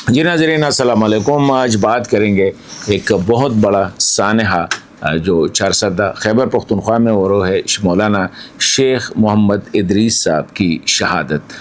جی ناظرین السلام علیکم۔ آج بات کریں گے ایک بہت بڑا سانحہ جو چارسدہ خیبر پختونخوا میں ہو رہا ہے، مولانا شیخ محمد ادریس صاحب کی شہادت۔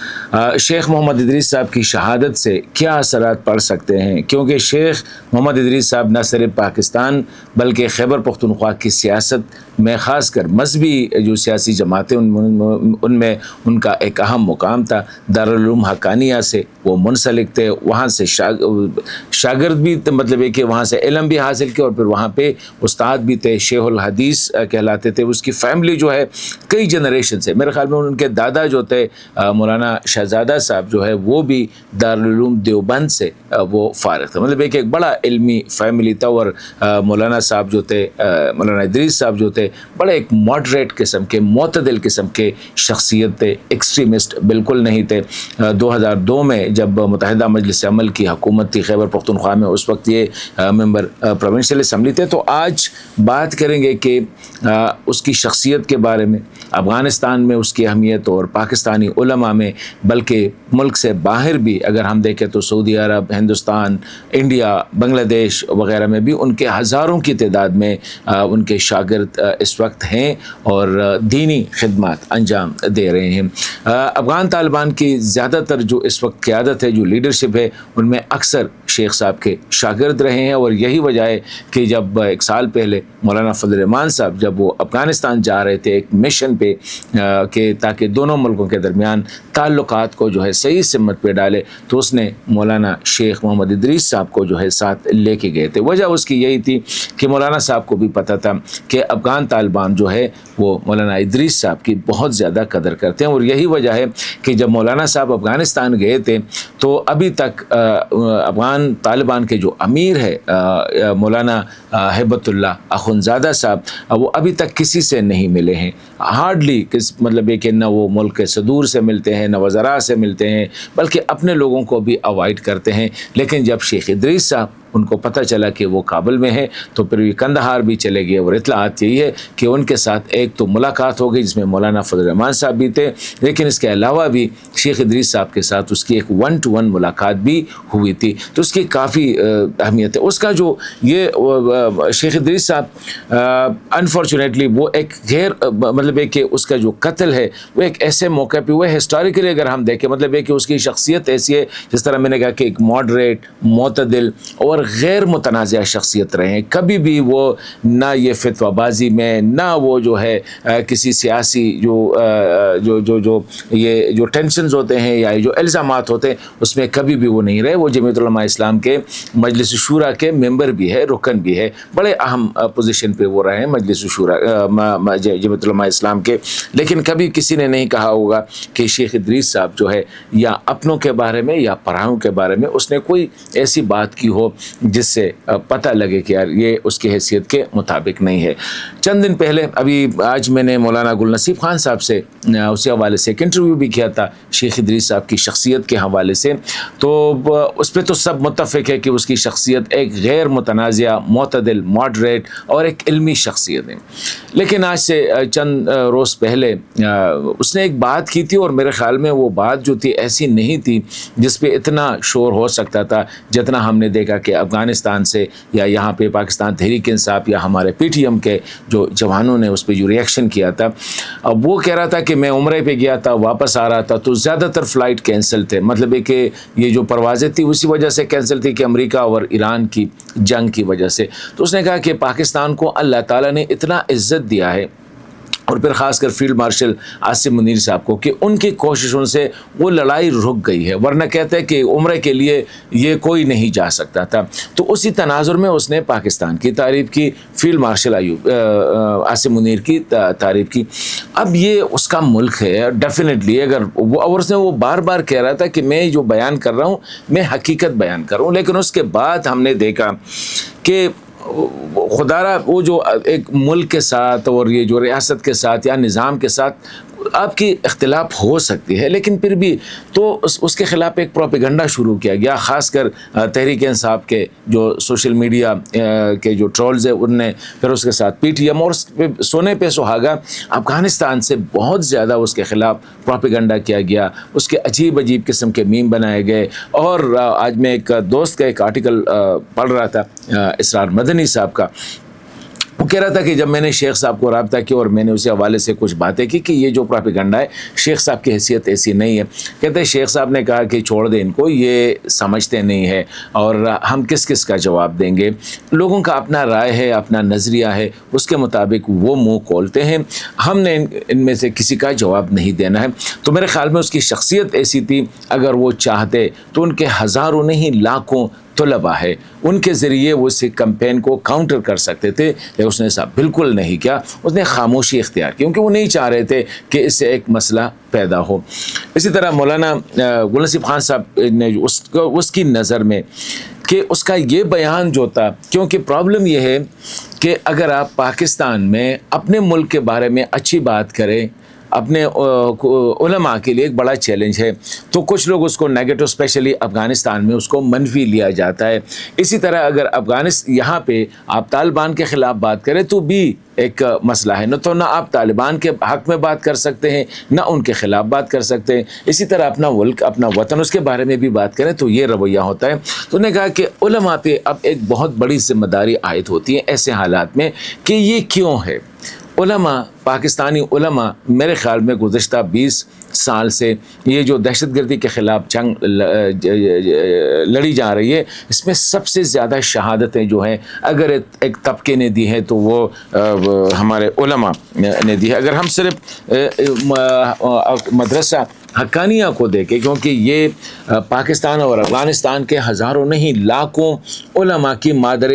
شیخ محمد ادریس صاحب کی شہادت سے کیا اثرات پڑ سکتے ہیں؟ کیونکہ شیخ محمد ادریس صاحب نہ صرف پاکستان بلکہ خیبر پختونخوا کی سیاست میں، خاص کر مذہبی جو سیاسی جماعتیں ان میں ان کا ایک اہم مقام تھا۔ دارالعلوم حقانیہ سے وہ منسلک تھے، وہاں سے شاگرد بھی، مطلب ہے کہ وہاں سے علم بھی حاصل کیا اور پھر وہاں پہ استاد بھی تھے، شیخ الحدیث کہلاتے تھے۔ اس کی فیملی جو ہے کئی جنریشن سے، میرے خیال میں ان کے دادا جو تھے مولانا شہزادہ صاحب جو ہے وہ بھی دارالعلوم دیوبند سے وہ فارغ تھے، مطلب ایک بڑا علمی فیملی تھا۔ اور مولانا صاحب جو تھے، مولانا ادریس صاحب جو تھے، بڑے ایک ماڈریٹ قسم کے، معتدل قسم کے شخصیت تھے، ایکسٹریمسٹ بالکل نہیں تھے۔ 2002 میں جب متحدہ مجلس عمل کی حکومت تھی خیبر پختونخوا میں، اس وقت یہ ممبر پروونشل اسمبلی تھے۔ تو آج بات کریں گے کہ اس کی شخصیت کے بارے میں، افغانستان میں اس کی اہمیت اور پاکستانی علماء میں، بلکہ ملک سے باہر بھی اگر ہم دیکھیں تو سعودی عرب، ہندوستان، انڈیا، بنگلہ دیش وغیرہ میں بھی ان کے ہزاروں کی تعداد میں ان کے شاگرد اس وقت ہیں اور دینی خدمات انجام دے رہے ہیں۔ افغان طالبان کی زیادہ تر جو اس وقت قیادت ہے، جو لیڈرشپ ہے، ان میں اکثر شیخ صاحب کے شاگرد رہے ہیں۔ اور یہی وجہ ہے کہ جب ایک سال پہلے مولانا فضل الرحمان صاحب جب وہ افغانستان جا رہے تھے ایک مشن پہ کہ تاکہ دونوں ملکوں کے درمیان تعلقات کو جو ہے صحیح سمت پہ ڈالے، تو اس نے مولانا شیخ محمد ادریس صاحب کو جو ہے ساتھ لے کے گئے تھے۔ وجہ اس کی یہی تھی کہ مولانا صاحب کو بھی پتہ تھا کہ افغان طالبان جو ہے وہ مولانا ادریس صاحب کی بہت زیادہ قدر کرتے ہیں۔ اور یہی وجہ ہے کہ جب مولانا صاحب افغانستان گئے تھے تو ابھی تک افغان طالبان کے جو امیر ہے مولانا ہیبت اللہ اخندزادہ صاحب، وہ ابھی تک کسی سے نہیں ملے ہیں، ہارڈلی، مطلب یہ کہ نہ وہ ملک کے صدور سے ملتے ہیں، نہ وزراء سے ملتے ہیں، بلکہ اپنے لوگوں کو بھی اوائڈ کرتے ہیں۔ لیکن جب شیخ ادریس صاحب ان کو پتہ چلا کہ وہ کابل میں ہیں تو پھر یہ کندہار بھی چلے گئے۔ اور اطلاعات یہی ہے کہ ان کے ساتھ ایک تو ملاقات ہو گئی جس میں مولانا فضل الرحمان صاحب بھی تھے، لیکن اس کے علاوہ بھی شیخ ادریس صاحب کے ساتھ اس کی ایک 1 to 1 ملاقات بھی ہوئی تھی، تو اس کی کافی اہمیت ہے۔ اس کا جو یہ شیخ ادریس صاحب انفارچونیٹلی وہ ایک غیر، مطلب ہے کہ اس کا جو قتل ہے وہ ایک ایسے موقع پہ ہوا ہے، ہسٹوریکلی اگر ہم دیکھیں، مطلب ہے کہ اس کی شخصیت ایسی ہے، جس طرح میں نے کہا کہ ایک ماڈریٹ، معتدل اور غیر متنازع شخصیت رہے ہیں۔ کبھی بھی وہ نہ یہ فتویٰ بازی میں، نہ وہ جو ہے کسی سیاسی جو یہ جو ٹینشنز ہوتے ہیں یا جو الزامات ہوتے ہیں اس میں کبھی بھی وہ نہیں رہے۔ وہ جمعیت علماء اسلام کے مجلس شورا کے ممبر بھی ہے، رکن بھی ہے، بڑے اہم پوزیشن پہ وہ رہے ہیں مجلس شورا جمعیت علماء اسلام کے۔ لیکن کبھی کسی نے نہیں کہا ہوگا کہ شیخ ادریس صاحب جو ہے یا اپنوں کے بارے میں یا پرہاؤں کے بارے میں اس نے کوئی ایسی بات کی ہو جس سے پتہ لگے کہ یار یہ اس کی حیثیت کے مطابق نہیں ہے۔ چند دن پہلے، ابھی آج میں نے مولانا گل نصیب خان صاحب سے اسی حوالے سے ایک انٹرویو بھی کیا تھا شیخ ادریس صاحب کی شخصیت کے حوالے سے، تو اس پہ تو سب متفق ہے کہ اس کی شخصیت ایک غیر متنازع، معتدل، ماڈریٹ اور ایک علمی شخصیت ہے۔ لیکن آج سے چند روز پہلے اس نے ایک بات کی تھی، اور میرے خیال میں وہ بات جو تھی ایسی نہیں تھی جس پہ اتنا شور ہو سکتا تھا جتنا ہم نے دیکھا کہ افغانستان سے یا یہاں پہ پاکستان تحریک انصاف یا ہمارے پی ٹی ایم کے جو جوانوں نے اس پہ جو ریئیکشن کیا تھا۔ اب وہ کہہ رہا تھا کہ میں عمرے پہ گیا تھا، واپس آ رہا تھا تو زیادہ تر فلائٹ کینسل تھے، مطلب ہے کہ یہ جو پروازیں تھی اسی وجہ سے کینسل تھی کہ امریکہ اور ایران کی جنگ کی وجہ سے۔ تو اس نے کہا کہ پاکستان کو اللہ تعالیٰ نے اتنا عزت دیا ہے، اور پھر خاص کر فیلڈ مارشل عاصم منیر صاحب کو، کہ ان کی کوششوں سے وہ لڑائی رک گئی ہے، ورنہ کہتے ہیں کہ عمرے کے لیے یہ کوئی نہیں جا سکتا تھا۔ تو اسی تناظر میں اس نے پاکستان کی تعریف کی، فیلڈ مارشل عاصم منیر کی تعریف کی۔ اب یہ اس کا ملک ہے ڈیفینیٹلی، اگر وہ، اور اس نے وہ بار بار کہہ رہا تھا کہ میں جو بیان کر رہا ہوں میں حقیقت بیان کر رہا ہوں، لیکن اس کے بعد ہم نے دیکھا کہ خدا را وہ جو ایک ملک کے ساتھ اور یہ جو ریاست کے ساتھ یا نظام کے ساتھ آپ کی اختلاف ہو سکتی ہے، لیکن پھر بھی تو اس کے خلاف ایک پروپیگنڈا شروع کیا گیا، خاص کر تحریک انصاف کے جو سوشل میڈیا کے جو ٹرولز ہیں ان نے، پھر اس کے ساتھ پی ٹی ایم، اور سونے پہ سہاگا افغانستان سے بہت زیادہ اس کے خلاف پروپیگنڈا کیا گیا، اس کے عجیب عجیب قسم کے میم بنائے گئے. اور آج میں ایک دوست کا ایک آرٹیکل پڑھ رہا تھا، اسرار مدنی صاحب کا، وہ کہہ رہا تھا کہ جب میں نے شیخ صاحب کو رابطہ کیا اور میں نے اسی حوالے سے کچھ باتیں کی کہ یہ جو پروپیگنڈا ہے شیخ صاحب کی حیثیت ایسی نہیں ہے. کہتے ہیں شیخ صاحب نے کہا کہ چھوڑ دیں ان کو، یہ سمجھتے نہیں ہے اور ہم کس کس کا جواب دیں گے. لوگوں کا اپنا رائے ہے، اپنا نظریہ ہے، اس کے مطابق وہ منہ کھولتے ہیں، ہم نے ان میں سے کسی کا جواب نہیں دینا ہے. تو میرے خیال میں اس کی شخصیت ایسی تھی، اگر وہ چاہتے تو ان کے ہزاروں نہیں لاکھوں طلباء ہے، ان کے ذریعے وہ اس کمپین کو کاؤنٹر کر سکتے تھے، لیکن اس نے ایسا بالکل نہیں کیا. اس نے خاموشی اختیار کی کیونکہ وہ نہیں چاہ رہے تھے کہ اس سے ایک مسئلہ پیدا ہو. اسی طرح مولانا گل نصیب خان صاحب نے اس کی نظر میں کہ اس کا یہ بیان جو تھا، کیونکہ پرابلم یہ ہے کہ اگر آپ پاکستان میں اپنے ملک کے بارے میں اچھی بات کریں، اپنے علماء کے لیے ایک بڑا چیلنج ہے، تو کچھ لوگ اس کو نیگیٹو، اسپیشلی افغانستان میں اس کو منفی لیا جاتا ہے. اسی طرح اگر یہاں پہ آپ طالبان کے خلاف بات کریں تو بھی ایک مسئلہ ہے، نہ آپ طالبان کے حق میں بات کر سکتے ہیں، نہ ان کے خلاف بات کر سکتے ہیں. اسی طرح اپنا ملک، اپنا وطن، اس کے بارے میں بھی بات کریں تو یہ رویہ ہوتا ہے. تو انہوں نے کہا کہ علماء پہ اب ایک بہت بڑی ذمہ داری عائد ہوتی ہے ایسے حالات میں کہ یہ کیوں ہے. علماء، پاکستانی علماء میرے خیال میں گزشتہ 20 سال سے یہ جو دہشت گردی کے خلاف جنگ لڑی جا رہی ہے، اس میں سب سے زیادہ شہادتیں جو ہیں اگر ایک طبقے نے دی ہیں تو وہ ہمارے علماء نے دی ہے. اگر ہم صرف مدرسہ حقانیہ کو دیکھیں، کیونکہ یہ پاکستان اور افغانستان کے ہزاروں نہیں لاکھوں علماء کی مادر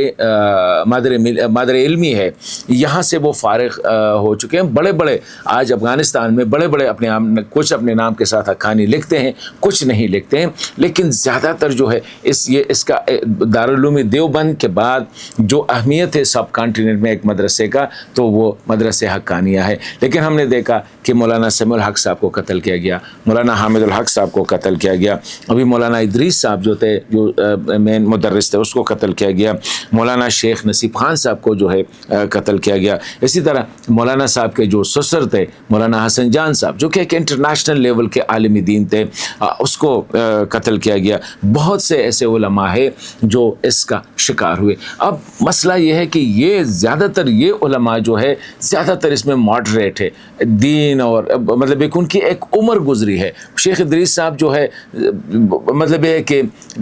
علمی ہے، یہاں سے وہ فارغ ہو چکے ہیں. بڑے بڑے آج افغانستان میں بڑے بڑے کچھ اپنے نام کے ساتھ حقانی لکھتے ہیں، کچھ نہیں لکھتے ہیں، لیکن زیادہ تر جو ہے اس کا دارالعلوم دیوبند کے بعد جو اہمیت ہے سب کانٹیننٹ میں ایک مدرسے کا، تو وہ مدرسے حقانیہ ہے. لیکن ہم نے دیکھا کہ مولانا سمیع الحق صاحب کو قتل کیا گیا، مولانا حامد الحق صاحب کو قتل کیا گیا، ابھی مولانا ادریس صاحب جو تھے، جو مین مدرس تھے، اس کو قتل کیا گیا، مولانا شیخ نصیب خان صاحب کو جو ہے قتل کیا گیا. اسی طرح مولانا صاحب کے جو سسر تھے مولانا حسن جان صاحب، جو کہ ایک انٹرنیشنل لیول کے عالمی دین تھے، اس کو قتل کیا گیا. بہت سے ایسے علماء ہیں جو اس کا شکار ہوئے. اب مسئلہ یہ ہے کہ یہ زیادہ تر یہ علماء جو ہے زیادہ تر اس میں ماڈریٹ ہے، دین اور مطلب ایک ان کی ایک عمر گزری ہے. شیخ ادریس صاحب جو ہے مطلب یہ ہے کہ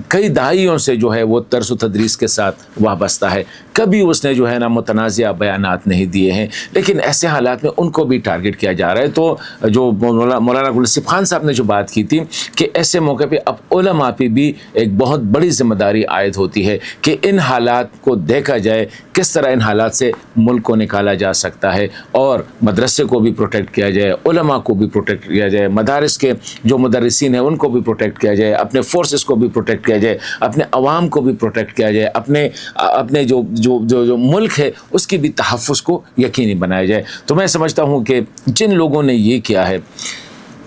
کئی دہائیوں سے جو ہے وہ درس و تدریس کے ساتھ وابستہ ہے، کبھی اس نے جو ہے نا متنازع بیانات نہیں دیے ہیں، لیکن ایسے حالات میں ان کو بھی ٹارگٹ کیا جا رہا ہے. تو جو مولانا گل نصیب خان صاحب نے جو بات کی تھی کہ ایسے موقع پہ اب علماء پہ بھی ایک بہت بڑی ذمہ داری عائد ہوتی ہے کہ ان حالات کو دیکھا جائے، کس طرح ان حالات سے ملک کو نکالا جا سکتا ہے، اور مدرسے کو بھی پروٹیکٹ کیا جائے، علماء کو بھی پروٹیکٹ کیا جائے، مدارس کے جو مدرسین ہیں ان کو بھی پروٹیکٹ کیا جائے، اپنے فورسز کو بھی پروٹیکٹ کیا جائے، اپنے عوام کو بھی پروٹیکٹ کیا جائے، اپنے جو ملک ہے اس کی بھی تحفظ کو یقینی بنایا جائے. تو میں سمجھتا ہوں کہ جن لوگوں نے یہ کیا ہے،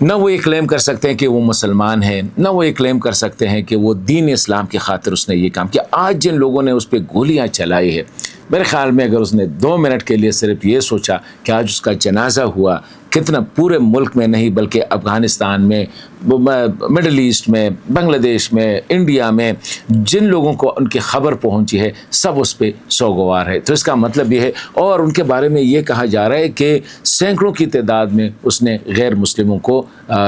نہ وہ یہ کلیم کر سکتے ہیں کہ وہ مسلمان ہیں، نہ وہ یہ کلیم کر سکتے ہیں کہ وہ دین اسلام کی خاطر اس نے یہ کام کیا. آج جن لوگوں نے اس پہ گولیاں چلائی ہے، میرے خیال میں اگر اس نے 2 منٹ کے لیے صرف یہ سوچا کہ آج اس کا جنازہ ہوا، کتنا پورے ملک میں نہیں بلکہ افغانستان میں، مڈل ایسٹ میں، بنگلہ دیش میں، انڈیا میں جن لوگوں کو ان کی خبر پہنچی ہے سب اس پہ سوگوار ہے. تو اس کا مطلب یہ ہے، اور ان کے بارے میں یہ کہا جا رہا ہے کہ سینکڑوں کی تعداد میں اس نے غیر مسلموں کو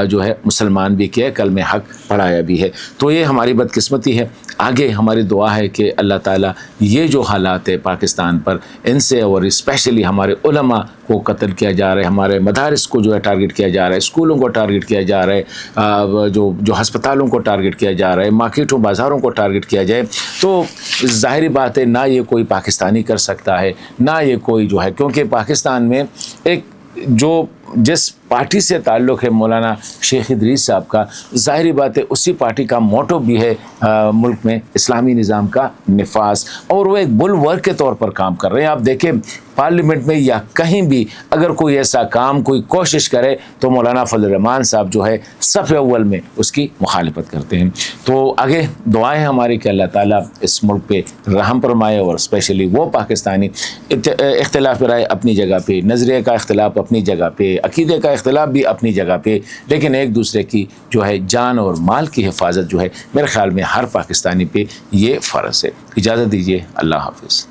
جو ہے مسلمان بھی کیا، کلمہ حق پڑھایا بھی ہے. تو یہ ہماری بدقسمتی ہے. آگے ہماری دعا ہے کہ اللہ تعالیٰ یہ جو حالات ہے پاکستان پر، ان سے اور اسپیشلی ہمارے علماء کو قتل کیا جا رہا ہے، ہمارے مدارس کو جو ہے ٹارگٹ کیا جا رہا ہے، اسکولوں کو ٹارگٹ کیا جا رہا ہے، جو ہسپتالوں کو ٹارگٹ کیا جا رہا ہے، مارکیٹوں بازاروں کو ٹارگٹ کیا جائے، تو ظاہری بات ہے نہ یہ کوئی پاکستانی کر سکتا ہے، نہ یہ کوئی جو ہے، کیونکہ پاکستان میں ایک جس پارٹی سے تعلق ہے مولانا شیخ ادریس صاحب کا، ظاہری بات ہے اسی پارٹی کا موٹو بھی ہے ملک میں اسلامی نظام کا نفاذ، اور وہ ایک بلورک کے طور پر کام کر رہے ہیں۔ آپ دیکھیں پارلیمنٹ میں یا کہیں بھی اگر کوئی ایسا کام کوئی کوشش کرے تو مولانا فضل الرحمان صاحب جو ہے صف اول میں اس کی مخالفت کرتے ہیں۔ تو آگے دعائیں ہماری کہ اللہ تعالیٰ اس ملک پہ رحم فرمائے، اور اسپیشلی وہ پاکستانی اختلاف رائے اپنی جگہ پہ، نظریے کا اختلاف اپنی جگہ پہ، عقیدے کا اختلاف بھی اپنی جگہ پہ، لیکن ایک دوسرے کی جو ہے جان اور مال کی حفاظت جو ہے میرے خیال میں ہر پاکستانی پہ یہ فرض ہے۔ اجازت دیجیے، اللہ حافظ۔